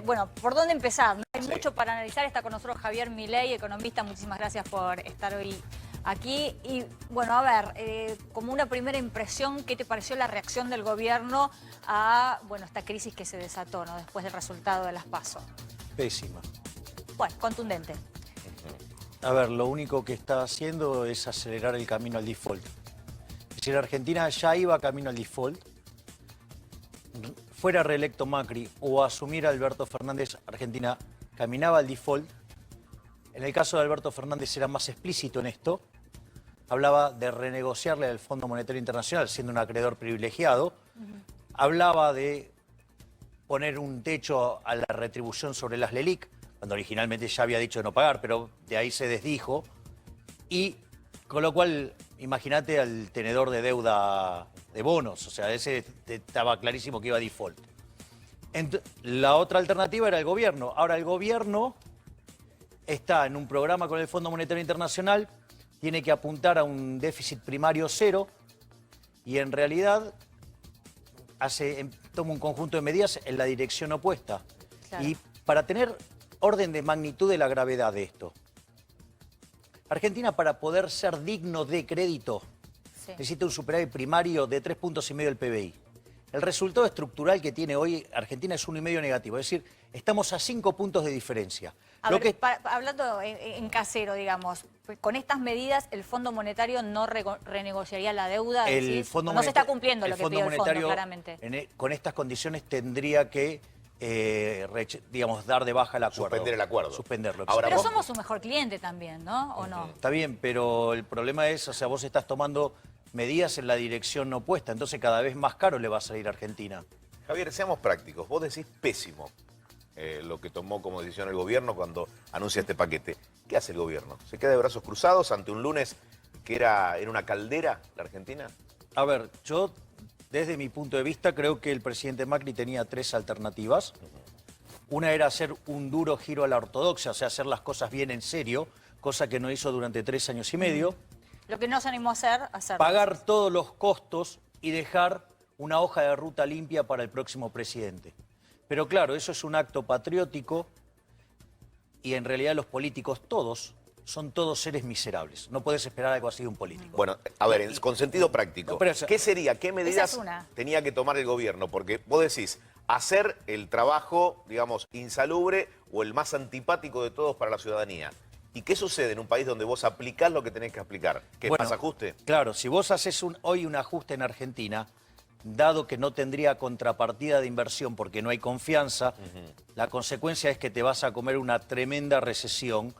Bueno, ¿por dónde empezar? ¿No? Hay Sí. mucho para analizar. Está con nosotros Javier Milei, economista. Muchísimas gracias por estar hoy aquí. Y bueno, a ver, como una primera impresión, ¿qué te pareció la reacción del gobierno a esta crisis que se desató, ¿no? Después del resultado de las PASO? Pésima. Bueno, contundente. A ver, lo único que está haciendo es acelerar el camino al default. Es decir, Argentina ya iba camino al default. Fuera reelecto Macri o asumiera Alberto Fernández, Argentina caminaba al default. En el caso de Alberto Fernández era más explícito en esto. Hablaba de renegociarle al Fondo Monetario Internacional, siendo un acreedor privilegiado. Hablaba de poner un techo a la retribución sobre las LELIC, cuando originalmente ya había dicho de no pagar, pero de ahí se desdijo. Y con lo cual, imagínate al tenedor de deuda de bonos, o sea, ese estaba clarísimo que iba a default. La otra alternativa era el gobierno. Ahora el gobierno está en un programa con el Fondo Monetario Internacional, tiene que apuntar a un déficit primario cero y en realidad toma un conjunto de medidas en la dirección opuesta. Claro. Y para tener orden de magnitud de la gravedad de esto, Argentina, para poder ser digno de crédito, necesita un superávit primario de 3,5 puntos del PBI. El resultado estructural que tiene hoy Argentina es 1,5 negativo. Es decir, estamos a 5 puntos de diferencia. Hablando en casero, digamos, con estas medidas el Fondo Monetario no renegociaría la deuda. No se está cumpliendo lo que pide el Fondo, claramente. Con estas condiciones tendría que, digamos, dar de baja el acuerdo. Suspender el acuerdo. Suspenderlo. Ahora, pero somos su mejor cliente también, ¿no? ¿O no? Está bien, pero el problema es, o sea, vos estás tomando medidas en la dirección opuesta, entonces cada vez más caro le va a salir a Argentina. Javier, seamos prácticos. Vos decís pésimo lo que tomó como decisión el gobierno cuando anuncia este paquete. ¿Qué hace el gobierno? ¿Se queda de brazos cruzados ante un lunes que era una caldera la Argentina? A ver, yo desde mi punto de vista creo que el presidente Macri tenía 3 alternativas. Una era hacer un duro giro a la ortodoxia, o sea, hacer las cosas bien en serio, cosa que no hizo durante 3 años y medio. Lo que no se animó a hacer. Pagar todos los costos y dejar una hoja de ruta limpia para el próximo presidente. Pero claro, eso es un acto patriótico y en realidad los políticos son todos seres miserables. No puedes esperar algo así de un político. Bueno, a ver, con sentido práctico, ¿qué sería, qué medidas tenía que tomar el gobierno? Porque vos decís, hacer el trabajo, digamos, insalubre o el más antipático de todos para la ciudadanía. ¿Y qué sucede en un país donde vos aplicás lo que tenés que aplicar? ¿Qué más ajuste? Claro, si vos haces hoy un ajuste en Argentina, dado que no tendría contrapartida de inversión porque no hay confianza, la consecuencia es que te vas a comer una tremenda recesión,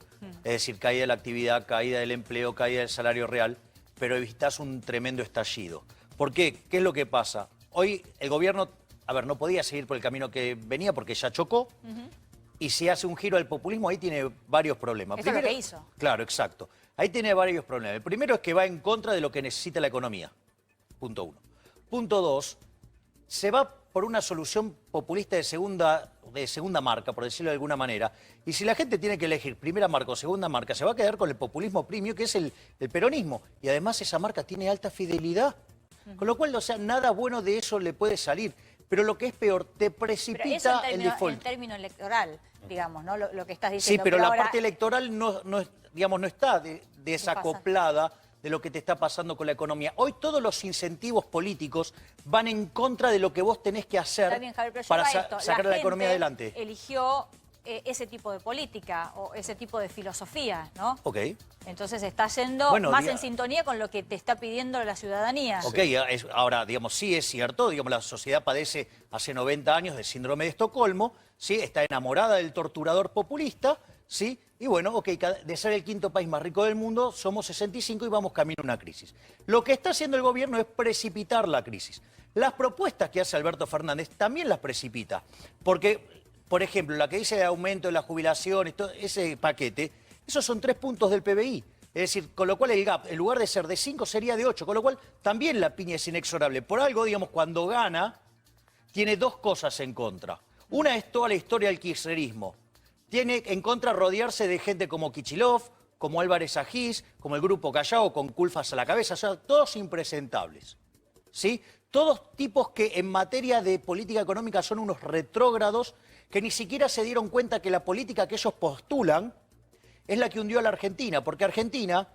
es decir, caída de la actividad, caída del empleo, caída del salario real, pero evitás un tremendo estallido. ¿Por qué? ¿Qué es lo que pasa? Hoy el gobierno, no podía seguir por el camino que venía porque ya chocó, y si hace un giro al populismo, ahí tiene varios problemas. Eso es lo que hizo. Claro, exacto. Ahí tiene varios problemas. El primero es que va en contra de lo que necesita la economía. Punto 1. Punto 2, se va por una solución populista de segunda marca, por decirlo de alguna manera. Y si la gente tiene que elegir primera marca o segunda marca, se va a quedar con el populismo premium, que es el peronismo. Y además esa marca tiene alta fidelidad. Con lo cual, o sea, nada bueno de eso le puede salir. Pero lo que es peor, te precipita el default. En término electoral, digamos, ¿no? Lo que estás Sí, diciendo. pero la parte electoral no está desacoplada de lo que te está pasando con la economía. Hoy todos los incentivos políticos van en contra de lo que vos tenés que hacer para sacar a la economía adelante. Eligió ese tipo de política o ese tipo de filosofía, ¿no? Ok. Entonces está yendo más en sintonía con lo que te está pidiendo la ciudadanía. Ok, ahora, digamos, sí es cierto, digamos, la sociedad padece hace 90 años del síndrome de Estocolmo, ¿sí? Está enamorada del torturador populista, ¿sí? Y bueno, ok, de ser el 5º país más rico del mundo, somos 65 y vamos camino a una crisis. Lo que está haciendo el gobierno es precipitar la crisis. Las propuestas que hace Alberto Fernández también las precipita, porque, por ejemplo, la que dice de aumento de la jubilación, ese paquete, esos son 3 puntos del PBI. Es decir, con lo cual el gap, en lugar de ser de 5, sería de 8, con lo cual también la piña es inexorable. Por algo, digamos, cuando gana, tiene 2 cosas en contra. Una es toda la historia del kirchnerismo. Tiene en contra rodearse de gente como Kicillof, como Álvarez Agís, como el Grupo Callao, con Culfas a la cabeza, o sea, todos impresentables, ¿sí? Todos tipos que en materia de política económica son unos retrógrados que ni siquiera se dieron cuenta que la política que ellos postulan es la que hundió a la Argentina, porque Argentina,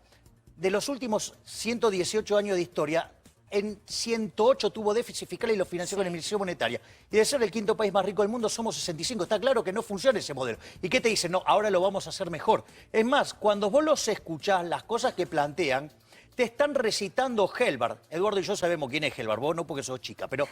de los últimos 118 años de historia, en 108 tuvo déficit fiscal y lo financió con emisión monetaria. Y de ser el quinto país más rico del mundo, somos 65. Está claro que no funciona ese modelo. ¿Y qué te dicen? No, ahora lo vamos a hacer mejor. Es más, cuando vos los escuchás, las cosas que plantean, te están recitando Helbart. Eduardo y yo sabemos quién es Helbart, vos no porque sos chica, pero,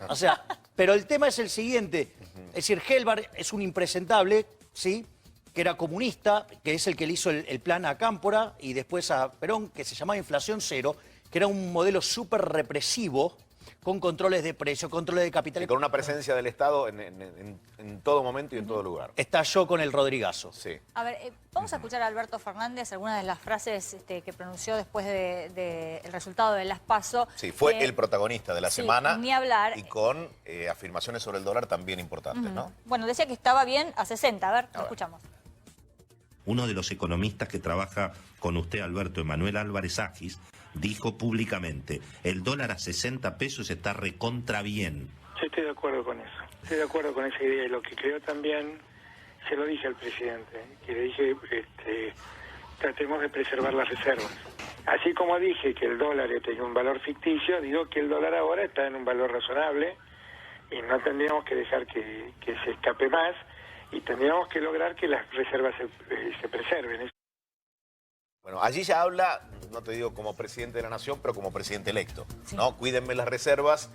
o sea, pero el tema es el siguiente. Es decir, Helbart es un impresentable, ¿sí?, que era comunista, que es el que le hizo el plan a Cámpora y después a Perón, que se llamaba inflación cero, que era un modelo súper represivo, con controles de precio, controles de capital. Y con una presencia del Estado en todo momento y en todo lugar. Estalló con el Rodrigazo. Sí. A ver, vamos a escuchar a Alberto Fernández, algunas de las frases que pronunció después del resultado de las PASO. Sí, fue el protagonista de la semana. Ni hablar. Y con afirmaciones sobre el dólar también importantes, ¿no? Bueno, decía que estaba bien a 60. A ver, lo escuchamos. Uno de los economistas que trabaja con usted, Alberto, Emanuel Álvarez Agis, dijo públicamente, el dólar a 60 pesos está recontra bien. Yo estoy de acuerdo con eso, estoy de acuerdo con esa idea. Y lo que creo también, se lo dije al presidente, que le dije, tratemos de preservar las reservas. Así como dije que el dólar tenía un valor ficticio, digo que el dólar ahora está en un valor razonable y no tendríamos que dejar que se escape más y tendríamos que lograr que las reservas se preserven. Bueno, allí ya habla, no te digo como presidente de la nación, pero como presidente electo, ¿no? Cuídenme las reservas,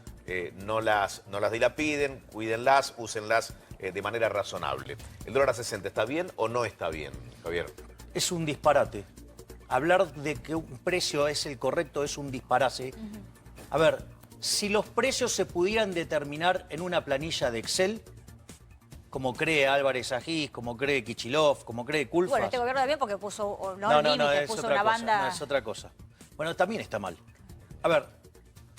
no las dilapiden, cuídenlas, úsenlas de manera razonable. ¿El dólar a 60 está bien o no está bien, Javier? Es un disparate. Hablar de que un precio es el correcto es un disparate. A ver, si los precios se pudieran determinar en una planilla de Excel, como cree Álvarez Agis, como cree Kicillof, como cree Culfas. Bueno, este gobierno también porque puso, puso una banda... No, es otra cosa. Bueno, también está mal. A ver,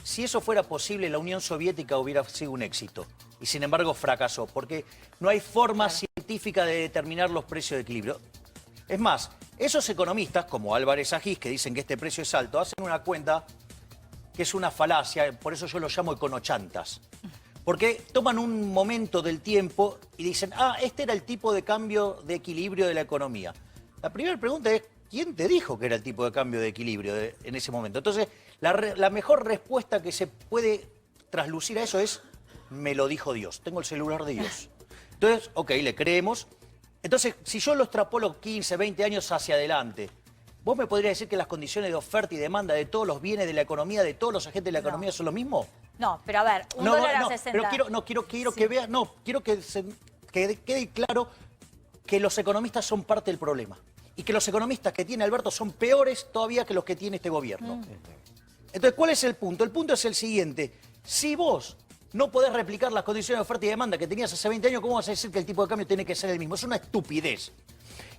si eso fuera posible, la Unión Soviética hubiera sido un éxito. Y sin embargo fracasó, porque no hay forma científica de determinar los precios de equilibrio. Es más, esos economistas, como Álvarez Agis, que dicen que este precio es alto, hacen una cuenta que es una falacia, por eso yo lo llamo econochantas. Porque toman un momento del tiempo y dicen, este era el tipo de cambio de equilibrio de la economía. La primera pregunta es, ¿quién te dijo que era el tipo de cambio de equilibrio en ese momento? Entonces, la mejor respuesta que se puede traslucir a eso es, me lo dijo Dios, tengo el celular de Dios. Entonces, ok, le creemos. Entonces, si yo lo extrapolo 15, 20 años hacia adelante, ¿vos me podrías decir que las condiciones de oferta y demanda de todos los bienes de la economía, de todos los agentes de la economía son lo mismo? No, pero a ver, un dólar a 60. Pero quiero que veas, quiero que quede claro que los economistas son parte del problema. Y que los economistas que tiene Alberto son peores todavía que los que tiene este gobierno. Entonces, ¿cuál es el punto? El punto es el siguiente. Si vos no podés replicar las condiciones de oferta y demanda que tenías hace 20 años, ¿cómo vas a decir que el tipo de cambio tiene que ser el mismo? Es una estupidez.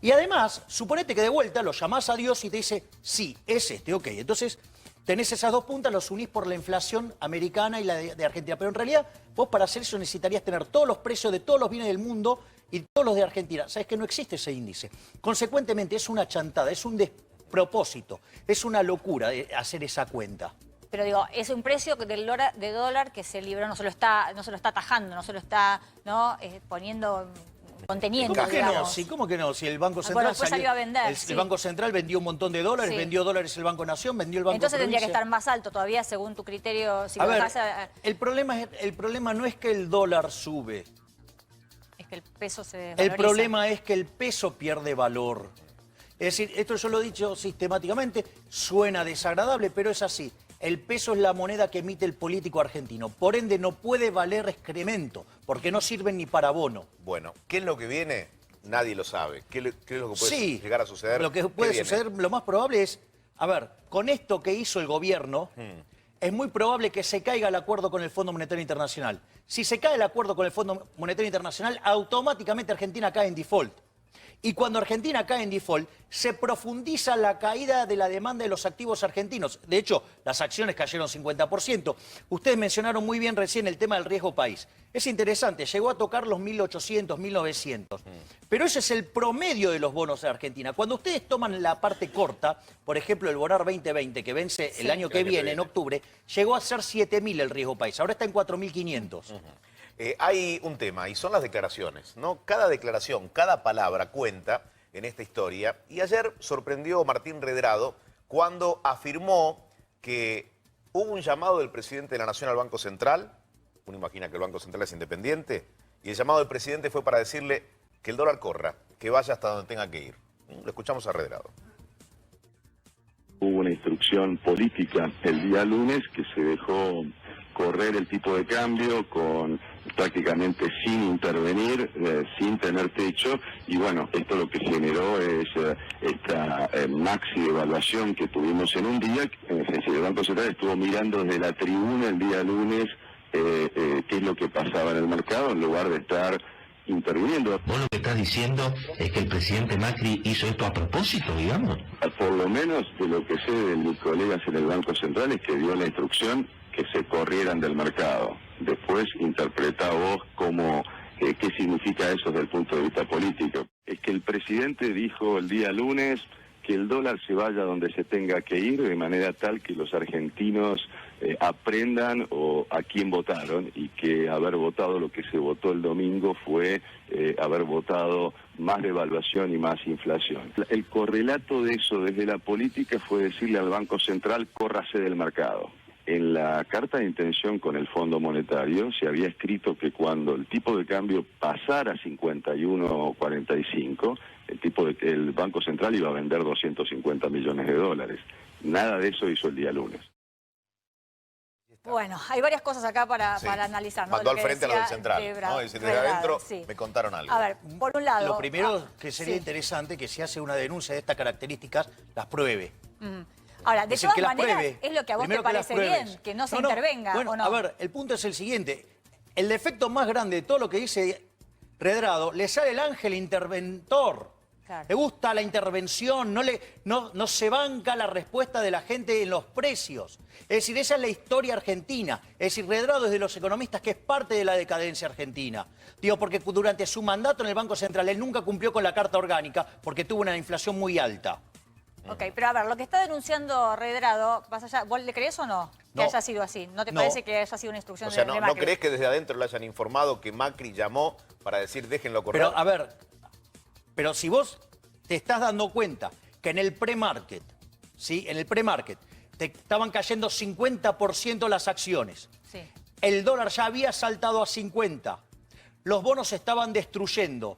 Y además, suponete que de vuelta lo llamás a Dios y te dice, sí, es este, ok. Entonces, tenés esas dos puntas, los unís por la inflación americana y la de Argentina. Pero en realidad, vos para hacer eso necesitarías tener todos los precios de todos los bienes del mundo y todos los de Argentina. Sabés que no existe ese índice. Consecuentemente, es una chantada, es un despropósito, es una locura hacer esa cuenta. Pero digo, es un precio de dólar que se libró, no se lo está atajando, no se lo está poniendo... conteniendo, ¿Cómo que no? Sí, ¿cómo que no? Si el Banco Central salió a vender. El Banco Central vendió un montón de dólares, vendió dólares el Banco Nación, vendió el Banco Entonces Provincia. tendría que estar más alto todavía, según tu criterio. Si el problema no es que el dólar sube. Es que el peso se valoriza. El problema es que el peso pierde valor. Es decir, esto yo lo he dicho sistemáticamente, suena desagradable, pero es así. El peso es la moneda que emite el político argentino. Por ende, no puede valer excremento, porque no sirven ni para bono. Bueno, ¿qué es lo que viene? Nadie lo sabe. ¿Qué es lo que puede llegar a suceder? Lo que puede suceder, lo más probable es, a ver, con esto que hizo el gobierno, es muy probable que se caiga el acuerdo con el Fondo Monetario Internacional. Si se cae el acuerdo con el Fondo Monetario Internacional, automáticamente Argentina cae en default. Y cuando Argentina cae en default, se profundiza la caída de la demanda de los activos argentinos. De hecho, las acciones cayeron 50%. Ustedes mencionaron muy bien recién el tema del riesgo país. Es interesante, llegó a tocar los 1.800, 1.900. Pero ese es el promedio de los bonos de Argentina. Cuando ustedes toman la parte corta, por ejemplo, el Bonar 2020, que vence el año que viene, en octubre, llegó a ser 7.000 el riesgo país. Ahora está en 4.500. Hay un tema y son las declaraciones, ¿no? Cada declaración, cada palabra cuenta en esta historia. Y ayer sorprendió Martín Redrado cuando afirmó que hubo un llamado del presidente de la Nación al Banco Central. Uno imagina que el Banco Central es independiente. Y el llamado del presidente fue para decirle que el dólar corra, que vaya hasta donde tenga que ir. Lo escuchamos a Redrado. Hubo una instrucción política el día lunes que se dejó correr el tipo de cambio con prácticamente sin intervenir, sin tener techo, y bueno, esto lo que generó es esta maxi devaluación que tuvimos en un día. Es decir, el Banco Central estuvo mirando desde la tribuna el día lunes qué es lo que pasaba en el mercado en lugar de estar interviniendo. Vos lo que estás diciendo es que el presidente Macri hizo esto a propósito, digamos. Por lo menos de lo que sé de mis colegas en el Banco Central es que dio la instrucción que se corrieran del mercado. Después interpretá vos qué significa eso desde el punto de vista político. Es que el presidente dijo el día lunes que el dólar se vaya donde se tenga que ir, de manera tal que los argentinos aprendan a quién votaron, y que haber votado lo que se votó el domingo fue haber votado más devaluación y más inflación. El correlato de eso desde la política fue decirle al Banco Central: córrase del mercado. En la carta de intención con el Fondo Monetario se había escrito que cuando el tipo de cambio pasara a 51.45, el Banco Central iba a vender 250 millones de dólares. Nada de eso hizo el día lunes. Bueno, hay varias cosas acá para analizar, ¿no? Mandó al frente a lo del Central, ¿no? Y desde adentro me contaron algo. A ver, por un lado... Lo primero que sería interesante que si hace una denuncia de estas características, las pruebe. Ahora, de todas maneras, pruebe. es lo que a vos te parece bien, que no se intervenga, bueno, ¿o no? A ver, el punto es el siguiente. El defecto más grande de todo lo que dice Redrado, le sale el ángel interventor. Claro. Le gusta la intervención, no se banca la respuesta de la gente en los precios. Es decir, esa es la historia argentina. Es decir, Redrado es de los economistas que es parte de la decadencia argentina. Digo, porque durante su mandato en el Banco Central él nunca cumplió con la Carta Orgánica porque tuvo una inflación muy alta. Ok, pero a ver, lo que está denunciando Redrado, ¿vos le crees o no que haya sido así? ¿No te parece que haya sido una instrucción de Macri? ¿No crees que desde adentro le hayan informado que Macri llamó para decir déjenlo correr? Pero, a ver, pero si vos te estás dando cuenta que en el pre-market, ¿sí? En el pre-market te estaban cayendo 50% las acciones. Sí. El dólar ya había saltado a 50. Los bonos se estaban destruyendo.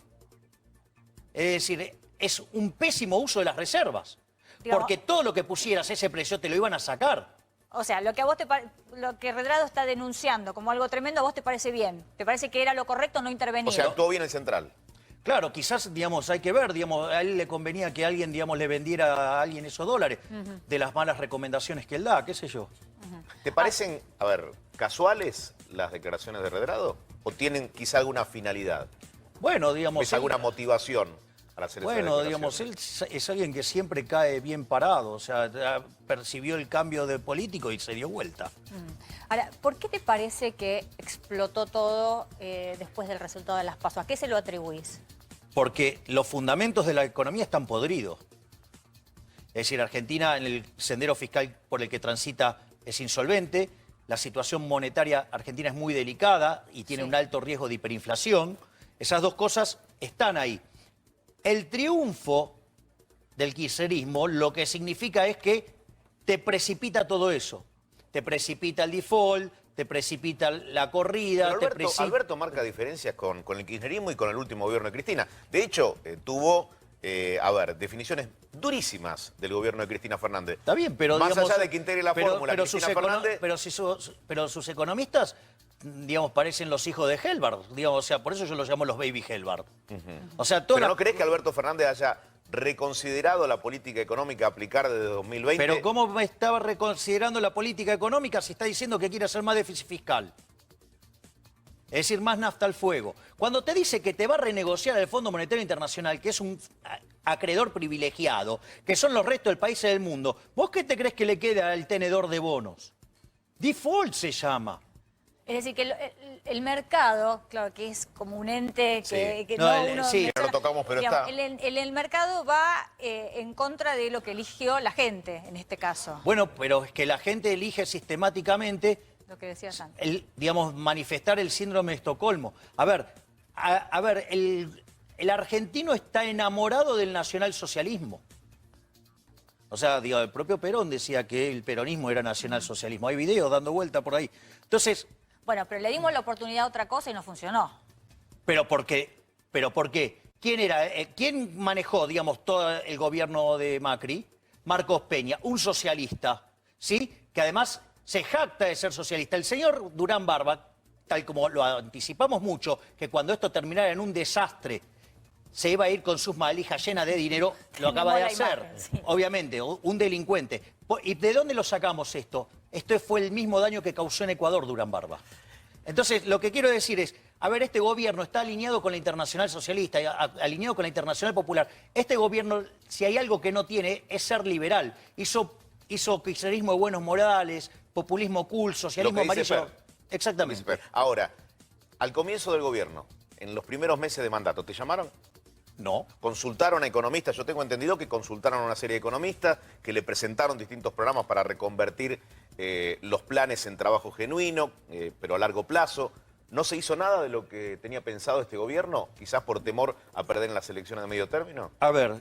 Es decir, es un pésimo uso de las reservas. Digamos, porque todo lo que pusieras ese precio te lo iban a sacar. O sea, lo que Redrado está denunciando como algo tremendo, ¿a vos te parece bien? ¿Te parece que era lo correcto no intervenir? O sea, actuó bien el Central. Claro, quizás, digamos, hay que ver, digamos, a él le convenía que alguien, digamos, le vendiera a alguien esos dólares de las malas recomendaciones que él da, qué sé yo. ¿Te parecen, a ver, casuales las declaraciones de Redrado? ¿O tienen quizá alguna finalidad? Bueno, digamos... ¿Es alguna motivación para hacer esas declaraciones? Digamos, él es alguien que siempre cae bien parado, o sea, percibió el cambio de político y se dio vuelta. Ahora, ¿por qué te parece que explotó todo después del resultado de las PASO? ¿A qué se lo atribuís? Porque los fundamentos de la economía están podridos. Es decir, Argentina en el sendero fiscal por el que transita es insolvente, la situación monetaria argentina es muy delicada y tiene un alto riesgo de hiperinflación. Esas dos cosas están ahí. El triunfo del kirchnerismo lo que significa es que te precipita todo eso. Te precipita el default, te precipita la corrida. Pero Alberto marca diferencias con el kirchnerismo y con el último gobierno de Cristina. De hecho, tuvo, definiciones durísimas del gobierno de Cristina Fernández. Está bien, pero más digamos, allá de que integre la fórmula, Cristina Fernández... Pero sus economistas, digamos, parecen los hijos de Helbard. Digamos, o sea, por eso yo los llamo los baby Helbard. O sea, ¿Pero no crees que Alberto Fernández haya reconsiderado la política económica a aplicar desde 2020? Pero ¿cómo estaba reconsiderando la política económica si está diciendo que quiere hacer más déficit fiscal? Es decir, más nafta al fuego. Cuando te dice que te va a renegociar el Fondo Monetario Internacional, que es un acreedor privilegiado, que son los restos del país del mundo, ¿vos qué te crees que le queda al tenedor de bonos? Default se llama. Es decir, que el mercado, claro, que es como un ente que no lo tocamos, pero digamos, está. El mercado va en contra de lo que eligió la gente, en este caso. Bueno, pero es que la gente elige sistemáticamente lo que decías antes. Digamos, manifestar el síndrome de Estocolmo. A ver, el argentino está enamorado del nacionalsocialismo. O sea, digo, el propio Perón decía que el peronismo era nacionalsocialismo. Hay videos dando vuelta por ahí. Entonces... Bueno, pero le dimos la oportunidad a otra cosa y no funcionó. ¿Pero por qué? ¿Quién manejó, digamos, todo el gobierno de Macri? Marcos Peña, un socialista, ¿sí? Que además se jacta de ser socialista. El señor Durán Barba, tal como lo anticipamos mucho, que cuando esto terminara en un desastre, se iba a ir con sus valijas llenas de dinero, lo acaba de hacer. Imagen, sí. Obviamente, un delincuente. ¿Y de dónde lo sacamos esto? Esto fue el mismo daño que causó en Ecuador Durán Barba. Entonces, lo que quiero decir es, a ver, este gobierno está alineado con la Internacional Socialista, alineado con la Internacional Popular. Este gobierno, si hay algo que no tiene, es ser liberal. Hizo kirchnerismo de buenos modales, populismo cool, socialismo amarillo. Exactamente. Ahora, al comienzo del gobierno, en los primeros meses de mandato, ¿te llamaron? No. Consultaron a economistas, yo tengo entendido que consultaron a una serie de economistas, que le presentaron distintos programas para reconvertir los planes en trabajo genuino, pero a largo plazo. ¿No se hizo nada de lo que tenía pensado este gobierno? Quizás por temor a perder en las elecciones de medio término. A ver,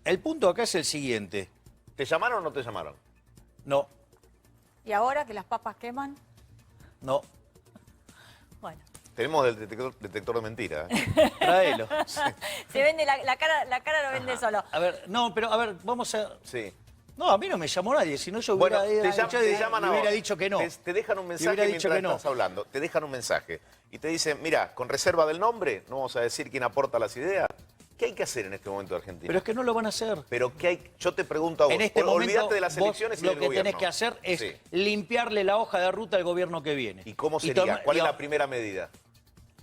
el punto acá es el siguiente. ¿Te llamaron o no te llamaron? No. ¿Y ahora que las papas queman? No. Bueno. Tenemos el detector de mentiras. Tráelo. Sí. Se vende la cara lo vende solo. A ver, no, pero a ver, vamos a... Sí. No, a mí no me llamó nadie, si no yo Bueno, hubiera dicho que no. Te dejan un mensaje mientras estás hablando. Te dejan un mensaje y te dicen, mira, con reserva del nombre, no vamos a decir quién aporta las ideas. ¿Qué hay que hacer en este momento de Argentina? Pero es que no lo van a hacer. Pero ¿qué hay? Yo te pregunto a vos, En este momento, olvídate de las elecciones y del lo que gobierno. tenés que hacer es Sí. limpiarle la hoja de ruta al gobierno que viene. ¿Y cómo sería? ¿Cuál es la primera medida?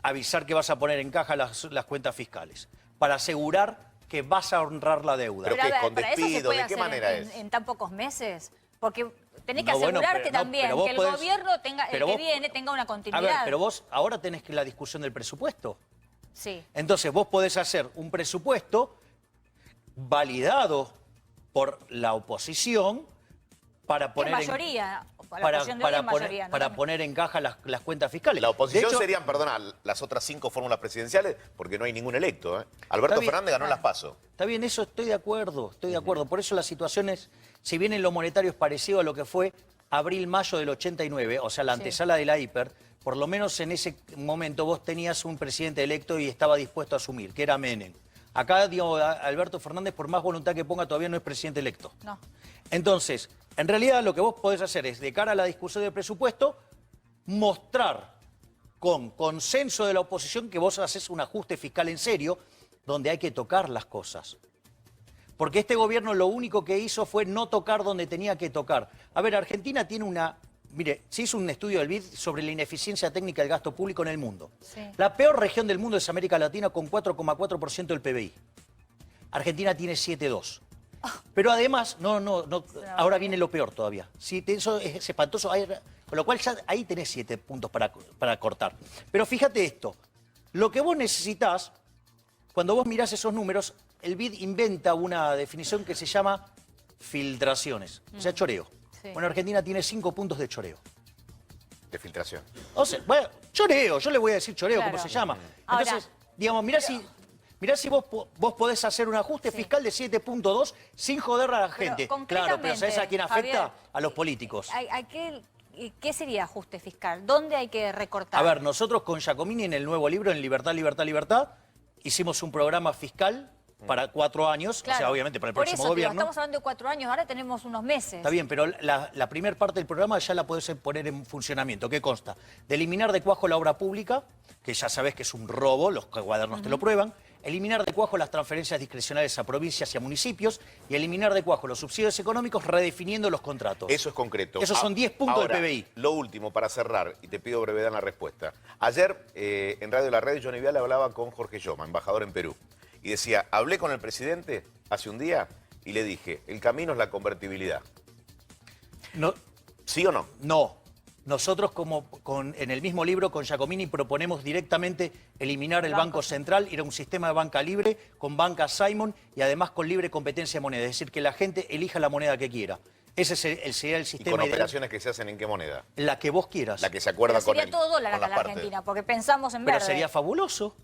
Avisar que vas a poner en caja las cuentas fiscales, para asegurar que vas a honrar la deuda. Pero a ¿qué? ver, ¿Con ¿para eso se despido? puede ¿De qué hacer manera en tan pocos meses? Porque tenés que No, bueno, asegurarte pero no, también pero vos que el podés- gobierno tenga, el pero que vos- viene tenga una A continuidad. ver, pero vos ahora tenés que la discusión del presupuesto. Sí. Entonces vos podés hacer un presupuesto validado por la oposición para poner mayoría. La oposición de hoy es mayoría, ¿no? para poner en caja las cuentas fiscales. La oposición De hecho, serían, perdona, las otras 5 fórmulas presidenciales, porque no hay ningún electo. Alberto Está bien. Fernández ganó en las PASO. Está bien, eso estoy de acuerdo, Por eso la situación es, si bien en lo monetario es parecido a lo que fue abril-mayo del 89, o sea, la antesala de la hiper, por lo menos en ese momento vos tenías un presidente electo y estaba dispuesto a asumir, que era Menem. Acá, digo, Alberto Fernández, por más voluntad que ponga, todavía no es presidente electo. No. Entonces, en realidad lo que vos podés hacer es, de cara a la discusión del presupuesto, mostrar con consenso de la oposición que vos haces un ajuste fiscal en serio, donde hay que tocar las cosas. Porque este gobierno lo único que hizo fue no tocar donde tenía que tocar. A ver, Argentina tiene una... Mire, se hizo un estudio del BID sobre la ineficiencia técnica del gasto público en el mundo. Sí. La peor región del mundo es América Latina con 4,4% del PBI. Argentina tiene 7,2%. Pero además, ahora viene lo peor todavía. Sí, eso es espantoso. Con lo cual ya ahí tenés 7 puntos para cortar. Pero fíjate esto. Lo que vos necesitás, cuando vos mirás esos números, el BID inventa una definición que se llama filtraciones. O sea, choreo. Sí. Bueno, Argentina tiene 5 puntos de choreo. De filtración. O sea, bueno, choreo, yo le voy a decir choreo, Claro. como se llama. Ahora- Entonces, digamos, mirá si vos podés hacer un ajuste fiscal de 7,2 sin joder a la gente. Claro, pero ¿sabés a quién afecta? Javier, A los políticos. ¿Qué sería ajuste fiscal? ¿Dónde hay que recortar? A ver, nosotros con Giacomini en el nuevo libro, en Libertad, Libertad, Libertad, hicimos un programa fiscal para 4 años, Claro. o sea, obviamente para el Por próximo eso, gobierno. estamos hablando de 4 años, ahora tenemos unos meses. Está bien, pero la primera parte del programa ya la podés poner en funcionamiento. ¿Qué consta? De eliminar de cuajo la obra pública, que ya sabés que es un robo, los cuadernos te lo prueban. Eliminar de cuajo las transferencias discrecionales a provincias y a municipios. Y eliminar de cuajo los subsidios económicos redefiniendo los contratos. Eso es concreto. Esos son 10 puntos Ahora, del PBI. Lo último, para cerrar, y te pido brevedad en la respuesta. Ayer, en Radio La Red, Johnny Viale hablaba con Jorge Lloma, embajador en Perú. Y decía, hablé con el presidente hace un día y le dije, el camino es la convertibilidad. No, ¿Sí o no? no. Nosotros, en el mismo libro con Giacomini, proponemos directamente eliminar el Banco Central, ir a un sistema de banca libre, con banca Simon y además con libre competencia de moneda. Es decir, que la gente elija la moneda que quiera. Ese sería el ¿Y sistema con ideal. operaciones que se hacen en qué moneda? La que vos quieras. La que se acuerda Pero con sería él. todo dólar con acá las en la partes. Argentina, porque pensamos en Pero verde. sería fabuloso.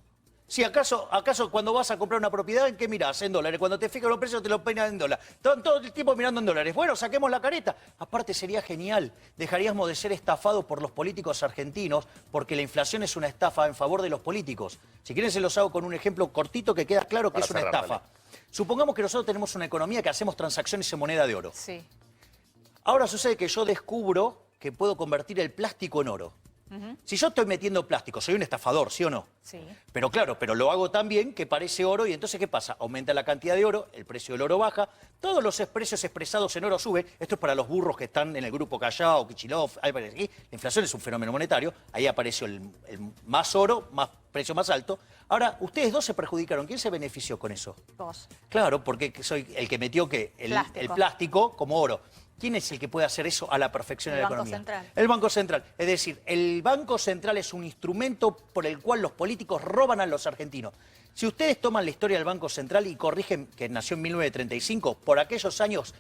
Si acaso cuando vas a comprar una propiedad, ¿en qué mirás? En dólares. Cuando te fijas los precios te los peinan en dólares. Todo el tiempo mirando en dólares. Bueno, saquemos la careta. Aparte sería genial. Dejaríamos de ser estafados por los políticos argentinos porque la inflación es una estafa en favor de los políticos. Si quieren se los hago con un ejemplo cortito que queda claro que Para es una cerrar, estafa. dale. Supongamos que nosotros tenemos una economía que hacemos transacciones en moneda de oro. Sí. Ahora sucede que yo descubro que puedo convertir el plástico en oro. Si yo estoy metiendo plástico, soy un estafador, ¿sí o no? Sí. Pero claro, pero lo hago tan bien que parece oro y entonces ¿qué pasa? Aumenta la cantidad de oro, el precio del oro baja, todos los precios expresados en oro suben. Esto es para los burros que están en el grupo Callao, Kicillof, Álvarez. La inflación es un fenómeno monetario, ahí apareció el más oro, más precio más alto. Ahora, ustedes dos se perjudicaron. ¿Quién se benefició con eso? Vos. Claro, porque soy el que metió el plástico como oro. ¿Quién es el que puede hacer eso a la perfección en la economía? El Banco Central. El Banco Central. Es decir, el Banco Central es un instrumento por el cual los políticos roban a los argentinos. Si ustedes toman la historia del Banco Central y corrigen que nació en 1935, por aquellos años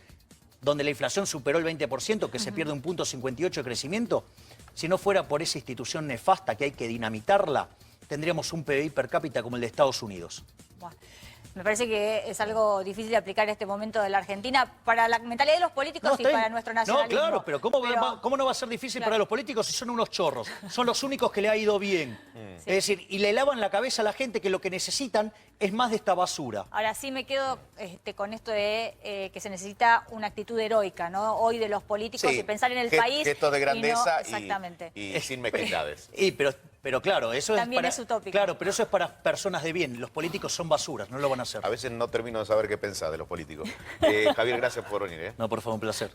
donde la inflación superó el 20%, que se pierde un punto 58 de crecimiento, si no fuera por esa institución nefasta que hay que dinamitarla, tendríamos un PBI per cápita como el de Estados Unidos. Bueno, me parece que es algo difícil de aplicar en este momento de la Argentina para la mentalidad de los políticos y para nuestro nacionalismo. No, claro, pero ¿cómo no va a ser difícil para los políticos si son unos chorros? Son los únicos que le ha ido bien. Sí. Es decir, y le lavan la cabeza a la gente que lo que necesitan es más de esta basura. Ahora sí me quedo con esto de que se necesita una actitud heroica, ¿no? Hoy de los políticos y pensar en el país. Gestos de grandeza exactamente. y sin mezquindades. Pero claro, eso También es es utópico. Claro, pero eso es para personas de bien. Los políticos son basuras, no lo van a hacer. A veces no termino de saber qué pensar de los políticos. Javier, gracias por venir. No, por favor, un placer.